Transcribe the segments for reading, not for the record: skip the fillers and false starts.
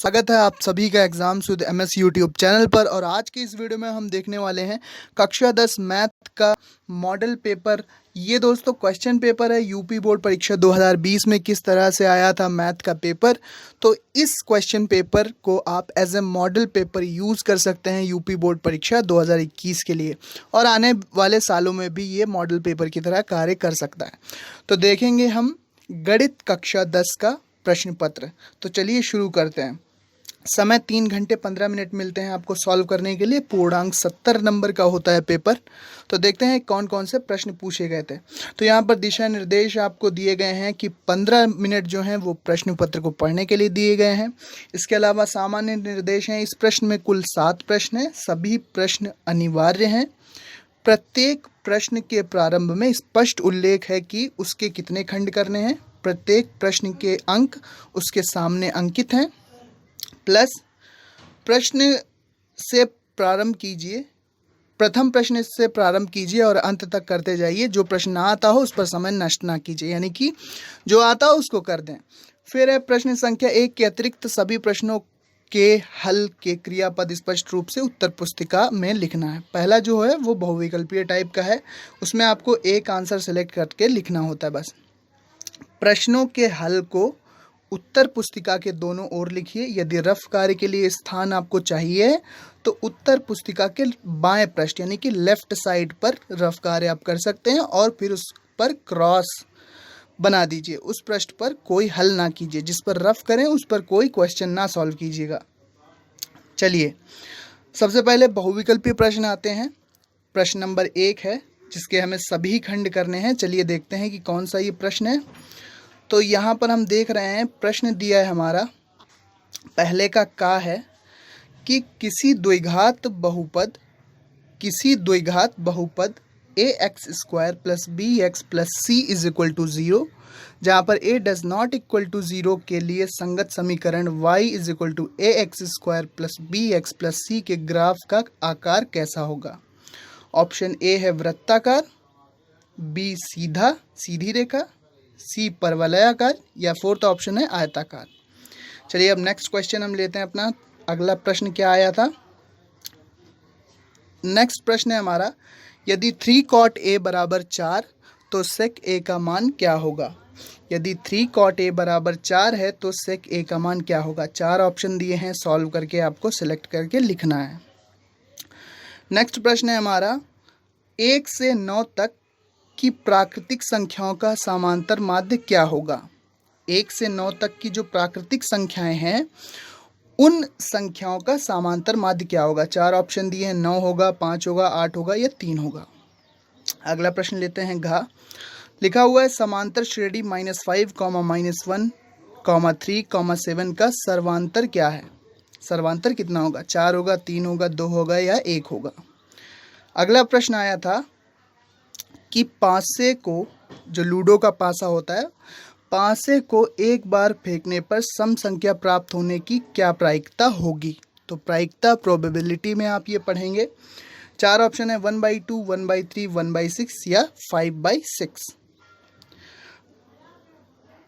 स्वागत है आप सभी का exams with MS YouTube channel पर। और आज की इस वीडियो में हम देखने वाले हैं कक्षा 10 मैथ का मॉडल पेपर। ये दोस्तों क्वेश्चन पेपर है यूपी बोर्ड परीक्षा 2020 में किस तरह से आया था मैथ का पेपर। तो इस क्वेश्चन पेपर को आप as a model paper use कर सकते हैं यूपी बोर्ड परीक्षा 2021 के लिए, और आने वाले सालों में भी ये मॉडल पेपर की तरह कार्य कर सकता है। तो देखेंगे हम गणित कक्षा 10 का प्रश्न पत्र। तो चलिए शुरू करते हैं। समय 3 घंटे 15 मिनट मिलते हैं आपको सॉल्व करने के लिए। पूर्णांक 70 नंबर का होता है पेपर। तो देखते हैं कौन कौन से प्रश्न पूछे गए थे। तो यहाँ पर दिशा निर्देश आपको दिए गए हैं कि 15 मिनट जो हैं वो प्रश्न पत्र को पढ़ने के लिए दिए गए हैं। इसके अलावा सामान्य निर्देश हैं। इस प्रश्न में कुल 7 प्रश्न हैं। सभी प्रश्न अनिवार्य हैं। प्रत्येक प्रश्न के प्रारंभ में स्पष्ट उल्लेख है कि उसके कितने खंड करने हैं। प्रत्येक प्रश्न के अंक उसके सामने अंकित हैं। प्लस प्रश्न से प्रारंभ कीजिए, प्रथम प्रश्न से प्रारंभ कीजिए और अंत तक करते जाइए। जो प्रश्न ना आता हो उस पर समय नष्ट ना कीजिए, यानी कि जो आता हो उसको कर दें। फिर है प्रश्न संख्या 1 के अतिरिक्त सभी प्रश्नों के हल के क्रियापद स्पष्ट रूप से उत्तर पुस्तिका में लिखना है। पहला जो है वो बहुविकल्पीय टाइप का है, उसमें आपको एक आंसर सेलेक्ट करके लिखना होता है बस। प्रश्नों के हल को उत्तर पुस्तिका के दोनों ओर लिखिए। यदि रफ कार्य के लिए स्थान आपको चाहिए तो उत्तर पुस्तिका के बाएं पृष्ठ यानी कि लेफ्ट साइड पर रफ कार्य आप कर सकते हैं, और फिर उस पर क्रॉस बना दीजिए। उस पृष्ठ पर कोई हल ना कीजिए, जिस पर रफ करें उस पर कोई क्वेश्चन ना सॉल्व कीजिएगा। चलिए सबसे पहले बहुविकल्पीय प्रश्न आते हैं। प्रश्न नंबर 1 है जिसके हमें सभी खंड करने हैं। चलिए देखते हैं कि कौन सा ये प्रश्न है। तो यहाँ पर हम देख रहे हैं प्रश्न दिया है हमारा, पहले का है कि किसी द्विघात बहुपद ax² + bx + c = 0, जहाँ पर a does not equal to 0 के लिए संगत समीकरण y = ax² + bx + c के ग्राफ का आकार कैसा होगा। ऑप्शन ए है वृत्ताकार, बी सीधी रेखा, सी परवलयाकार, या फोर्थ ऑप्शन है आयताकार। चलिए अब नेक्स्ट क्वेश्चन हम लेते हैं अपना। अगला प्रश्न क्या आया था। नेक्स्ट प्रश्न है हमारा, यदि 3 cot a = 4 तो sec a का मान क्या होगा। यदि 3 cot a = 4 है तो sec a का मान क्या होगा। 4 ऑप्शन दिए हैं, सॉल्व करके आपको सिलेक्ट करके लिखना है। नेक्स्ट प्रश्न है हमारा, 1 से 9 तक की प्राकृतिक संख्याओं का समांतर माध्य क्या होगा। 1 से 9 तक की जो प्राकृतिक संख्याएं हैं उन संख्याओं का समांतर माध्य क्या होगा। 4 ऑप्शन दिए हैं, 9 होगा, 5 होगा, 8 होगा या 3 होगा। अगला प्रश्न लेते हैं घ। लिखा हुआ है समांतर श्रेणी -5, -1, -3, -7 का सर्वांतर क्या है। सर्वांतर कितना होगा। 4 होगा, 3 होगा, 2 होगा या 1 होगा। अगला प्रश्न आया था कि पासे को, जो लूडो का पासा होता है, पासे को एक बार फेंकने पर सम संख्या प्राप्त होने की क्या प्रायिकता होगी। तो प्रायिकता प्रोबेबिलिटी में आप ये पढ़ेंगे। 4 ऑप्शन है, 1/2, 1/3, 1/6 या 5/6।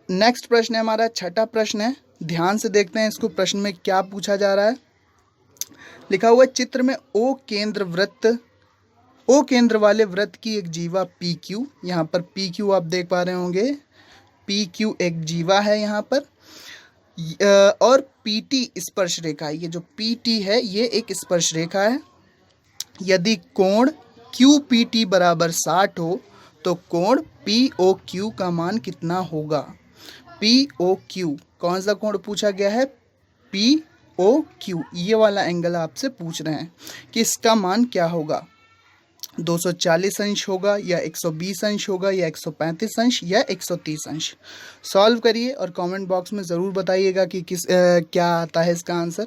नेक्स्ट प्रश्न है हमारा, छठा प्रश्न है। ध्यान से देखते हैं इसको, प्रश्न में क्या पूछा जा रहा है। लिखा हुआ चित्र में ओ केंद्र वाले वृत्त की एक जीवा PQ, यहाँ पर PQ आप देख पा रहे होंगे, PQ एक जीवा है यहाँ पर, और PT स्पर्श रेखा है। ये जो PT है ये एक स्पर्श रेखा है। यदि कोण QPT = 60 हो तो कोण POQ का मान कितना होगा। POQ कौन सा कोण पूछा गया है। POQ ये वाला एंगल आपसे पूछ रहे हैं कि इसका मान क्या होगा। 240 अंश होगा या 120 अंश होगा या 135 अंश या 130 अंश। सॉल्व करिए और कमेंट बॉक्स में ज़रूर बताइएगा कि क्या आता है इसका आंसर।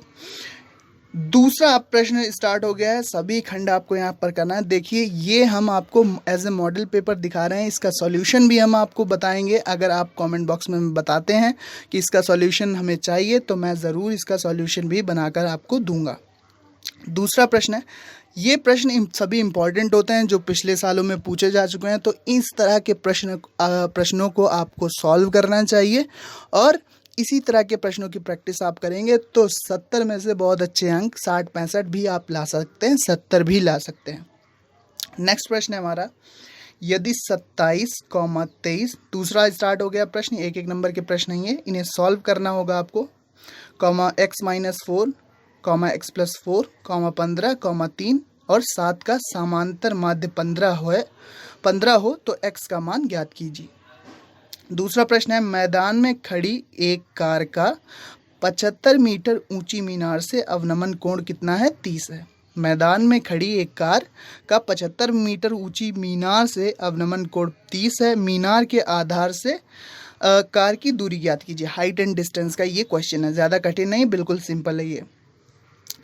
दूसरा प्रश्न स्टार्ट हो गया है। सभी खंड आपको यहाँ पर करना है। देखिए ये हम आपको एज ए मॉडल पेपर दिखा रहे हैं, इसका सॉल्यूशन भी हम आपको बताएंगे। अगर आप कमेंट बॉक्स में बताते हैं कि इसका सॉल्यूशन हमें चाहिए तो मैं ज़रूर इसका सॉल्यूशन भी बनाकर आपको दूंगा। दूसरा प्रश्न है, ये प्रश्न सभी इम्पॉर्टेंट होते हैं जो पिछले सालों में पूछे जा चुके हैं। तो इस तरह के प्रश्नों को आपको सॉल्व करना चाहिए और इसी तरह के प्रश्नों की प्रैक्टिस आप करेंगे तो 70 में से बहुत अच्छे अंक 60-65 भी आप ला सकते हैं, 70 भी ला सकते हैं। नेक्स्ट प्रश्न है हमारा, यदि 27,23 दूसरा स्टार्ट हो गया प्रश्न, एक एक नंबर के प्रश्न हैं ये, इन्हें सॉल्व करना होगा आपको, comma x-4, comma x+4, comma 15, comma 3 और 7 का समांतर माध्य 15 हो तो x का मान ज्ञात कीजिए। दूसरा प्रश्न है, मैदान में खड़ी एक कार का 75 मीटर ऊंची मीनार से अवनमन कोण कितना है? 30 है। मैदान में खड़ी एक कार का 75 मीटर ऊंची मीनार से अवनमन कोण 30 है। मीनार के आधार से कार की दूरी ज्ञात कीजिए। हाइट एंड डिस्टेंस का ये क्वेश्चन है, ज़्यादा कठिन नहीं, बिल्कुल सिंपल है ये।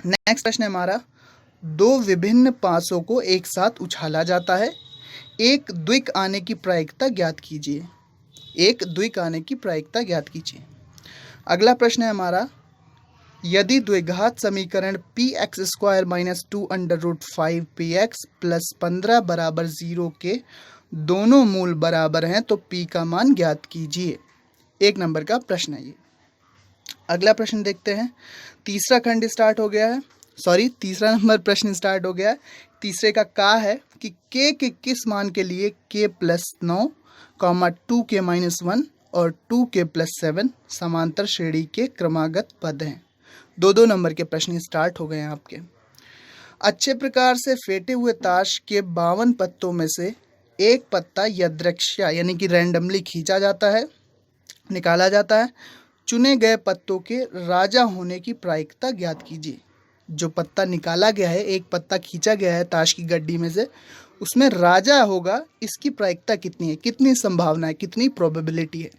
नेक्स्ट प्रश्न है हमारा, दो विभिन्न पासों को एक साथ उछाला जाता है, एक द्विक आने की प्रायिकता ज्ञात कीजिए। एक द्विक आने की प्रायिकता ज्ञात कीजिए। अगला प्रश्न है हमारा, यदि द्विघात समीकरण px² - 2√5 px + 15 बराबर 0 के दोनों मूल बराबर हैं तो p का मान ज्ञात कीजिए। एक नंबर का प्रश्न है ये। अगला प्रश्न देखते हैं, तीसरा खंड स्टार्ट हो गया है, तीसरा नंबर प्रश्न स्टार्ट हो गया है। तीसरे का है कि k के किस मान के लिए k + 9, 2k - 1 और 2k + 7 समांतर श्रेणी के क्रमागत पद हैं। दो नंबर के प्रश्न स्टार्ट हो गए हैं आपके। अच्छे प्रकार से फेंटे हुए ताश के 52 पत्तों में से एक पत्ता यादृच्छिक यानी कि रैंडमली खींचा जाता है, निकाला जाता है। चुने गए पत्तों के राजा होने की प्रायिकता ज्ञात कीजिए। जो पत्ता निकाला गया है, एक पत्ता खींचा गया है ताश की गड्डी में से, उसमें राजा होगा, इसकी प्रायिकता कितनी है, कितनी संभावना है, कितनी प्रोबेबिलिटी है।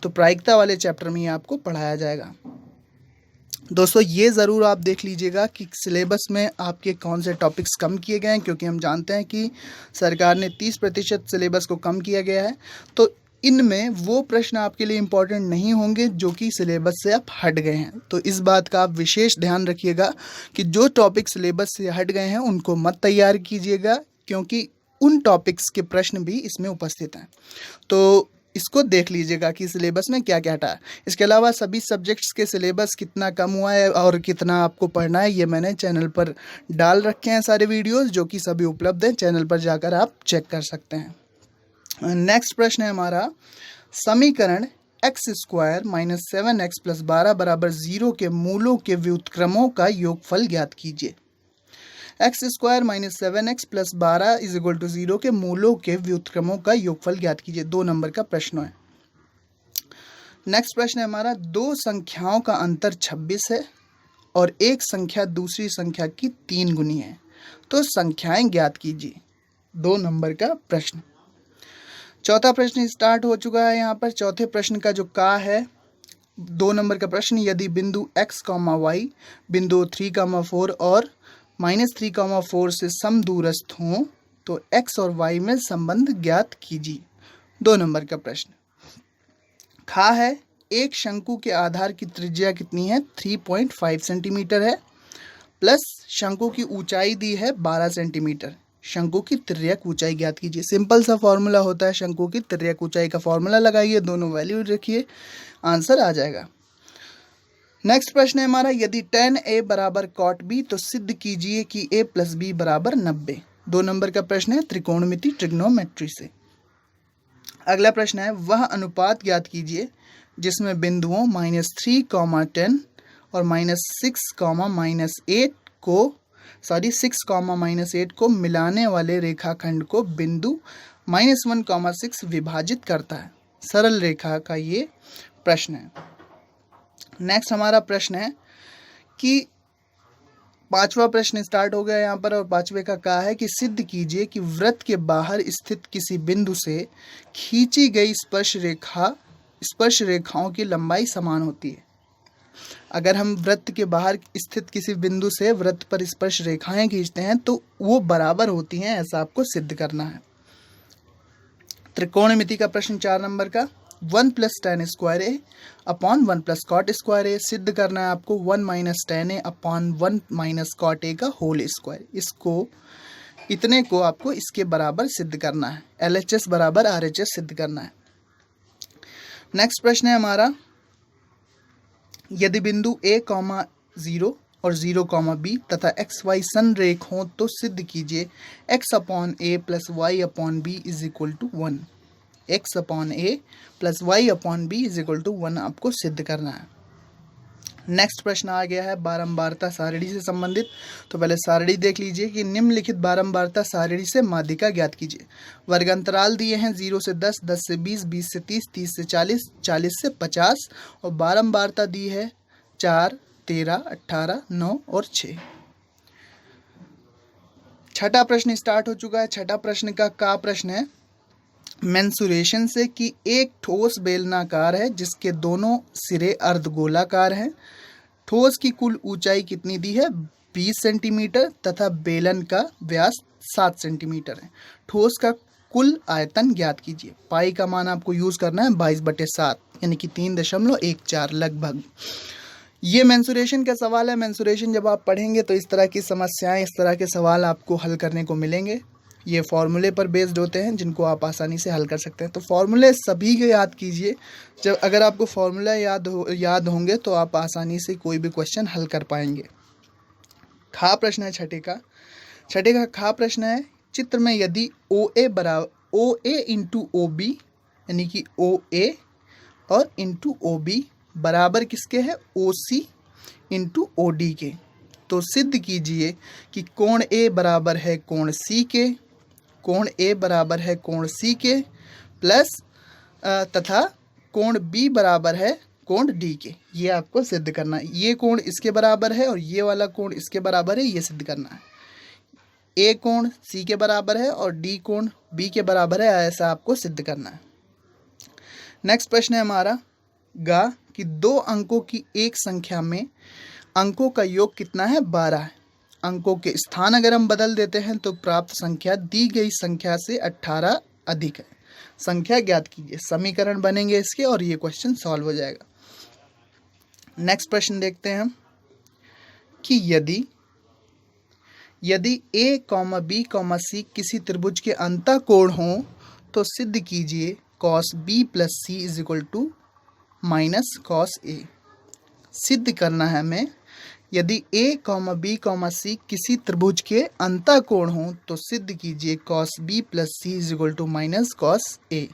तो प्रायिकता वाले चैप्टर में ये आपको पढ़ाया जाएगा। दोस्तों ये ज़रूर आप देख लीजिएगा कि सिलेबस में आपके कौन से टॉपिक्स कम किए गए हैं, क्योंकि हम जानते हैं कि सरकार ने 30% सिलेबस को कम किया गया है। तो इनमें वो प्रश्न आपके लिए इम्पोर्टेंट नहीं होंगे जो कि सिलेबस से आप हट गए हैं। तो इस बात का आप विशेष ध्यान रखिएगा कि जो टॉपिक सिलेबस से हट गए हैं उनको मत तैयार कीजिएगा, क्योंकि उन टॉपिक्स के प्रश्न भी इसमें उपस्थित हैं। तो इसको देख लीजिएगा कि सिलेबस में क्या क्या हटा है। इसके अलावा सभी सब्जेक्ट्स के सिलेबस कितना कम हुआ है और कितना आपको पढ़ना है, ये मैंने चैनल पर डाल रखे हैं सारे वीडियोस, जो कि सभी उपलब्ध हैं। चैनल पर जाकर आप चेक कर सकते हैं। नेक्स्ट प्रश्न है हमारा, समीकरण x² - 7x + 12 बराबर 0 के मूलों के व्युत्क्रमों का योगफल ज्ञात कीजिए। x² - 7x + 12 = 0 के मूलों के व्युत्क्रमों का योगफल ज्ञात कीजिए। 2 नंबर का प्रश्न है। नेक्स्ट प्रश्न है हमारा, दो संख्याओं का अंतर 26 है और एक संख्या दूसरी संख्या की 3 गुनी है, तो संख्याएं ज्ञात कीजिए। 2 नंबर का प्रश्न। चौथा प्रश्न स्टार्ट हो चुका है यहाँ पर। चौथे प्रश्न का जो है 2 नंबर का प्रश्न, यदि बिंदु x, y बिंदु 3, 4 और -3, 4 से समदूरस्थ हों तो x और y में संबंध ज्ञात कीजिए। 2 नंबर का प्रश्न। है, एक शंकु के आधार की त्रिज्या कितनी है? 3.5 सेंटीमीटर है, प्लस शंकु की ऊंचाई दी है 12 सेंटीमीटर। शंकु की तिर्यक ऊंचाई ज्ञात कीजिए। सिंपल सा फॉर्मूला होता है, शंकु की तिर्यक ऊंचाई का फॉर्मूला लगाइए, दोनों वैल्यू रखिए, आंसर आ जाएगा। नेक्स्ट प्रश्न है हमारा, यदि tan A = cot B तो सिद्ध कीजिए कि A + B = 90। 2 नंबर का प्रश्न है त्रिकोणमिति ट्रिग्नोमेट्री से। अगला प्रश्न है, वह अनुपात ज्ञात कीजिए जिसमें बिंदुओं -3, 10 और -6, को मिलाने वाले रेखाखंड को बिंदु -1, 6 विभाजित करता है। सरल रेखा का ये प्रश्न है। नेक्स्ट हमारा प्रश्न है कि 5वां प्रश्न स्टार्ट हो गया यहाँ पर, और 5वें का है कि सिद्ध कीजिए कि वृत्त के बाहर स्थित किसी बिंदु से खींची गई स्पर्श रेखाओं की लंबाई समान होती है। अगर हम वृत्त के बाहर स्थित किसी बिंदु से वृत्त पर स्पर्श रेखाएं खींचते हैं तो वो बराबर होती हैं, ऐसा आपको सिद्ध करना है। त्रिकोणमिति का प्रश्न 4 नंबर का, 1 + tan² A / 1 + cot² A सिद्ध करना है आपको 1 - tan A / 1 - cot A का होल स्क्वायर। इसको इतने को आपको इसके बराबर सिद्ध करना है। LHS = RHS सिद्ध करना है। नेक्स्ट प्रश्न है हमारा, यदि बिंदु A, 0 और 0, B तथा XY संरेख हों तो सिद्ध कीजिए x/a + y/b = 1। x/a + y/b = 1 आपको सिद्ध करना है। नेक्स्ट प्रश्न आ गया है बारंबारता सारणी से संबंधित। तो पहले सारणी देख लीजिए कि निम्नलिखित बारंबारता सारणी से माध्यिका ज्ञात कीजिए। वर्ग अंतराल दिए हैं 0 से 10, 10 से 20, 20 से 30, 30 से 40, 40 से 50 और बारंबारता दी है 4, 13, 18, 9 और 6। छठा प्रश्न स्टार्ट हो चुका है। छठा प्रश्न का प्रश्न है मेंसुरेशन से कि एक ठोस बेलनाकार है जिसके दोनों सिरे अर्धगोलाकार हैं। ठोस की कुल ऊंचाई कितनी दी है? 20 सेंटीमीटर तथा बेलन का व्यास 7 सेंटीमीटर है। ठोस का कुल आयतन ज्ञात कीजिए। पाई का मान आपको यूज करना है 22/7 यानी कि 3.14 लगभग। ये मेंसुरेशन का सवाल है। मेंसुरेशन जब आप पढ़ेंगे तो इस तरह की समस्याएं, इस तरह के सवाल आपको हल करने को मिलेंगे। ये फॉर्मूले पर बेस्ड होते हैं जिनको आप आसानी से हल कर सकते हैं। तो फॉर्मूले सभी के याद कीजिए। जब अगर आपको फॉर्मूला याद होंगे तो आप आसानी से कोई भी क्वेश्चन हल कर पाएंगे। खा प्रश्न है छठे का खा प्रश्न है चित्र में यदि OA इंटू OB यानी कि OA और इंटू OB बराबर किसके है? OC इंटू OD के, तो सिद्ध कीजिए कि कोण A बराबर है कोण C के, कोण A बराबर है कोण C के प्लस तथा कोण B बराबर है कोण D के। ये आपको सिद्ध करना है। ये कोण इसके बराबर है और ये वाला कोण इसके बराबर है, ये सिद्ध करना है। A कोण C के बराबर है और D कोण B के बराबर है, ऐसा आपको सिद्ध करना है। नेक्स्ट प्रश्न है हमारा कि 2 अंकों की एक संख्या में अंकों का योग कितना है? 12 है। अंकों के स्थान अगर हम बदल देते हैं तो प्राप्त संख्या दी गई संख्या से 18 अधिक है। संख्या ज्ञात कीजिए। समीकरण बनेंगे इसके और ये क्वेश्चन सॉल्व हो जाएगा। नेक्स्ट प्रश्न देखते हैं हम कि यदि A, B, C किसी त्रिभुज के अंतःकोण हों तो सिद्ध कीजिए cos B + C = -cos A। सिद्ध करना है हमें यदि A, B, C किसी त्रिभुज के अंतःकोण हों तो सिद्ध कीजिए cos B + C = -cos A।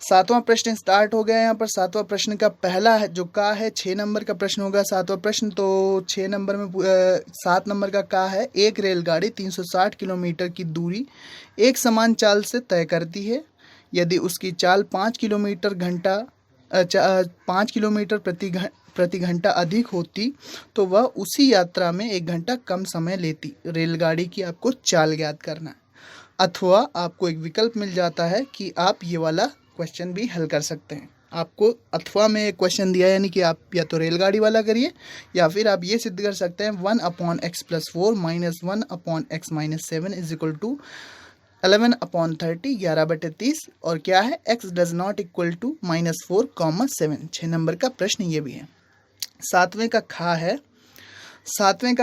सातवां प्रश्न स्टार्ट हो गया। यहाँ पर सातवां प्रश्न का पहला है जो का है 6 नंबर का प्रश्न होगा सातवां प्रश्न। तो 6 नंबर में 7 नंबर का का है एक रेलगाड़ी 360 किलोमीटर की दूरी एक समान चाल से तय करती है। यदि उसकी चाल 5 किलोमीटर प्रति घंटा अधिक होती तो वह उसी यात्रा में 1 घंटा कम समय लेती। रेलगाड़ी की आपको चाल ज्ञात करना है। अथवा आपको एक विकल्प मिल जाता है कि आप ये वाला क्वेश्चन भी हल कर सकते हैं। आपको अथवा में एक क्वेश्चन दिया है यानी कि आप या तो रेलगाड़ी वाला करिए या फिर आप ये सिद्ध कर सकते हैं 1/x + 4 - 1/x - 7 = 11/30 11/30 और क्या है x does not equal to -4, 7। 6 number का प्रश्न ये भी है। सातवें का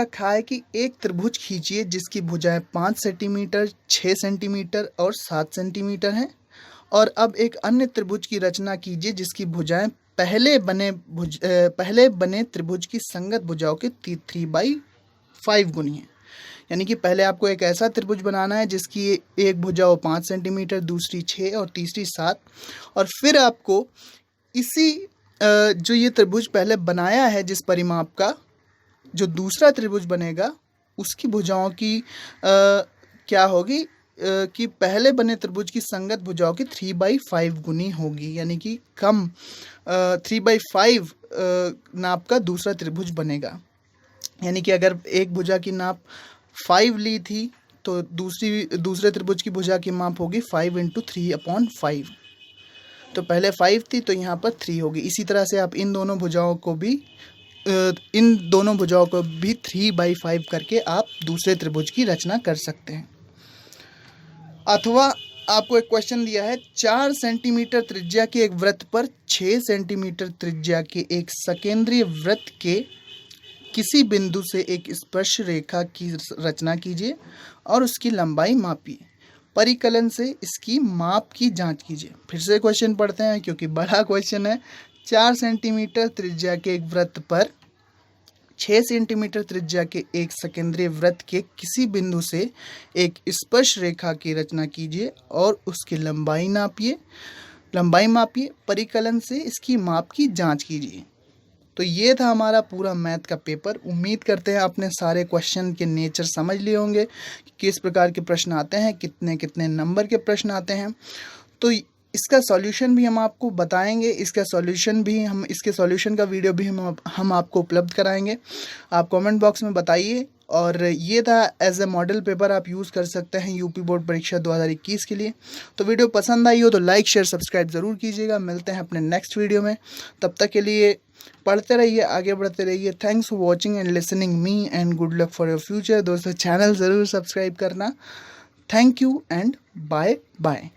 खा है कि एक त्रिभुज खींचिए जिसकी भुजाएं 5 सेंटीमीटर, 6 सेंटीमीटर और 7 सेंटीमीटर हैं। और अब एक अन्य त्रिभुज की रचना कीजिए जिसकी भुजाएं पहले बने त्रिभुज की संगत भुजाओं के 3/5 गुनी है। यानी कि पहले आपको एक ऐसा त्रिभुज बनाना है जिसकी एक भुजा हो 5 सेंटीमीटर, दूसरी 6 और तीसरी 7। और फिर आपको इसी जो ये त्रिभुज पहले बनाया है जिस परिमाप का, जो दूसरा त्रिभुज बनेगा उसकी भुजाओं की क्या होगी कि पहले बने त्रिभुज की संगत भुजाओं की 3/5 गुनी होगी। यानी कि कम 3/5 नाप का दूसरा त्रिभुज बनेगा। यानी कि अगर एक भुजा की नाप 5 ली थी तो दूसरे त्रिभुज की भुजा की माप होगी 5 × 3/5। तो पहले 5 थी तो यहाँ पर 3 होगी। इसी तरह से आप इन दोनों भुजाओं को भी 3/5 करके आप दूसरे त्रिभुज की रचना कर सकते हैं। अथवा आपको एक क्वेश्चन दिया है 4 सेंटीमीटर त्रिज्या के एक वृत्त पर 6 सेंटीमीटर त्रिज्या के एक सकेंद्रीय वृत्त के किसी बिंदु से एक स्पर्श रेखा की रचना कीजिए और उसकी लंबाई मापिए। परिकलन से इसकी माप की जांच कीजिए। फिर से क्वेश्चन पढ़ते हैं क्योंकि बड़ा क्वेश्चन है। 4 सेंटीमीटर त्रिज्या के एक वृत्त पर 6 सेंटीमीटर त्रिज्या के एक सकेंद्रीय वृत्त के किसी बिंदु से एक स्पर्श रेखा की रचना कीजिए और उसकी लंबाई मापिए, परिकलन से इसकी माप की जांच कीजिए। तो ये था हमारा पूरा मैथ का पेपर। उम्मीद करते हैं आपने सारे क्वेश्चन के नेचर समझ लिए होंगे कि किस प्रकार के प्रश्न आते हैं, कितने कितने नंबर के प्रश्न आते हैं। तो इसका सॉल्यूशन भी हम आपको बताएंगे, इसके सॉल्यूशन का वीडियो भी हम आपको उपलब्ध कराएंगे। आप कमेंट बॉक्स में बताइए। और ये था एज ए मॉडल पेपर, आप यूज़ कर सकते हैं यूपी बोर्ड परीक्षा 2021 के लिए। तो वीडियो पसंद आई हो तो लाइक शेयर सब्सक्राइब ज़रूर कीजिएगा। मिलते हैं अपने नेक्स्ट वीडियो में, तब तक के लिए पढ़ते रहिए, आगे बढ़ते रहिए। Thanks for watching and listening me and good luck for your future. दोस्तों चैनल ज़रूर सब्सक्राइब करना। Thank you and bye bye.